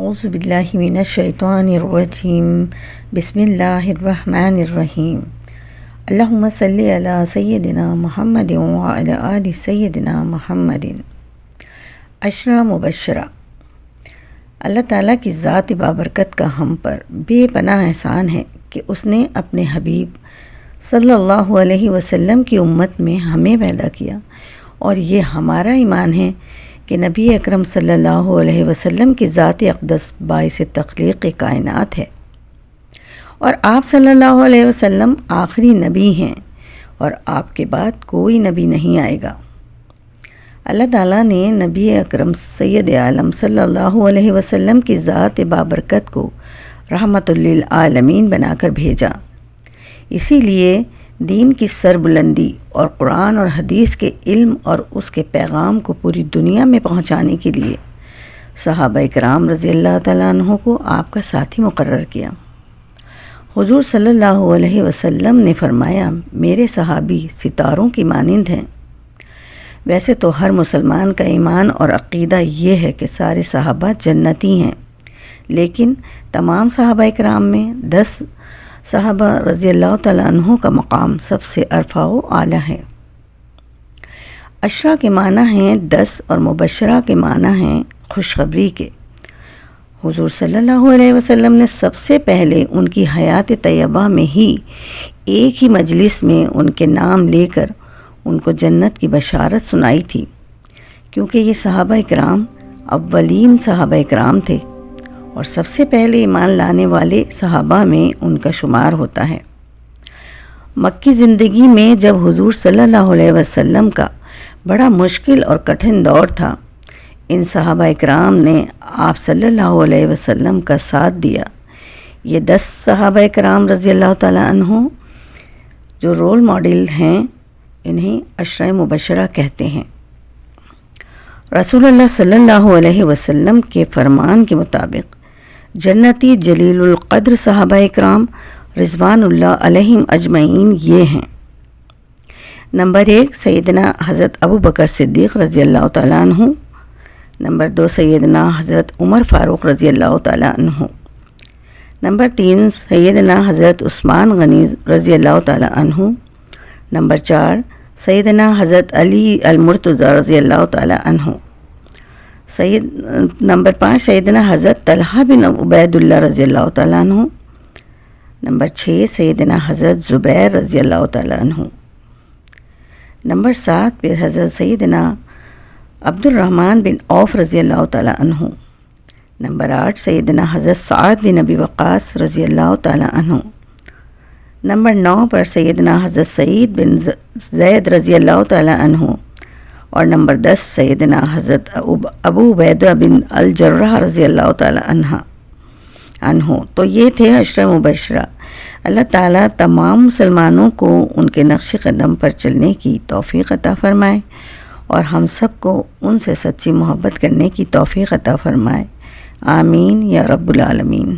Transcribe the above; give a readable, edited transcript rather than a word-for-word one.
اعوذ باللہ من الشیطان الرجیم بسم اللہ الرحمن الرحیم اللہم صلی علی سیدنا محمد وعلی آل سیدنا محمد۔ عشرہ مبشرہ۔ اللہ تعالیٰ کی ذات بابرکت کا ہم پر بے پناہ احسان ہے کہ اس نے اپنے حبیب صلی اللہ علیہ وسلم کی امت میں ہمیں پیدا کیا، اور یہ ہمارا ایمان ہے کہ نبی اکرم صلی اللہ علیہ وسلم کی ذات اقدس باعث تخلیق کائنات ہے، اور آپ صلی اللہ علیہ وسلم آخری نبی ہیں، اور آپ کے بعد کوئی نبی نہیں آئے گا۔ اللہ تعالیٰ نے نبی اکرم سید عالم صلی اللہ علیہ وسلم کی ذات بابرکت کو رحمت للعالمین بنا کر بھیجا۔ اسی لیے دین کی سربلندی اور قرآن اور حدیث کے علم اور اس کے پیغام کو پوری دنیا میں پہنچانے کے لیے صحابہ کرام رضی اللہ تعالیٰ عنہ کو آپ کا ساتھی مقرر کیا۔ حضور صلی اللہ علیہ وسلم نے فرمایا، میرے صحابی ستاروں کی مانند ہیں۔ ویسے تو ہر مسلمان کا ایمان اور عقیدہ یہ ہے کہ سارے صحابہ جنتی ہیں، لیکن تمام صحابہ کرام میں 10 صحابہ رضی اللہ تعالیٰ عنہ کا مقام سب سے ارفع و اعلیٰ ہے۔ عشرہ کے معنی ہیں 10 اور مبشرہ کے معنی ہیں خوشخبری کے۔ حضور صلی اللہ علیہ وسلم نے سب سے پہلے ان کی حیات طیبہ میں ہی ایک ہی مجلس میں ان کے نام لے کر ان کو جنت کی بشارت سنائی تھی، کیونکہ یہ صحابہ کرام اولین صحابہ کرام تھے، اور سب سے پہلے ایمان لانے والے صحابہ میں ان کا شمار ہوتا ہے۔ مکی زندگی میں جب حضور صلی اللہ علیہ وسلم کا بڑا مشکل اور کٹھن دور تھا، ان صحابہ کرام نے آپ صلی اللہ علیہ وسلم کا ساتھ دیا۔ یہ 10 صحابہ کرام رضی اللہ تعالیٰ عنہ جو رول ماڈل ہیں، انہیں عشرہ مبشرہ کہتے ہیں۔ رسول اللہ صلی اللہ علیہ وسلم کے فرمان کے مطابق جنتی جلیل القدر صحابہ اکرام رضوان اللہ علیہم اجمعین یہ ہیں۔ نمبر 1 سیدنا حضرت ابو بکر صدیق رضی اللہ تعالیٰ عنہ۔ نمبر 2 سیدنا حضرت عمر فاروق رضی اللہ تعالیٰ عنہ۔ نمبر 3 سیدنا حضرت عثمان غنی رضی اللہ تعالیٰ عنہ۔ نمبر 4 سیدنا حضرت علی المرتضی رضی اللہ تعالیٰ عنہ۔ نمبر 5 سیدنا حضرت طلحہ بن عبید اللہ رضی اللہ تعالیٰ عنہ۔ نمبر 6 سیدنا حضرت زبیر رضی اللہ تعالیٰ عنہ۔ نمبر 7 پہ حضرت سیدنا عبد الرحمن بن عوف رضی اللہ تعالیٰ عنہ۔ نمبر 8 سیدنا حضرت سعد بن ابی وقاص رضی اللہ تعالیٰ عنہ۔ نمبر 9 پر سیدنا حضرت سعید بن زید رضی اللہ تعالیٰ عنہ، اور نمبر 10 سیدنا حضرت ابو عبیدہ بن الجراح رضی اللہ تعالیٰ عنہ۔ تو یہ تھے عشرہ مبشرہ۔ اللہ تعالیٰ تمام مسلمانوں کو ان کے نقش قدم پر چلنے کی توفیق عطا فرمائے، اور ہم سب کو ان سے سچی محبت کرنے کی توفیق عطا فرمائے۔ آمین یا رب العالمین۔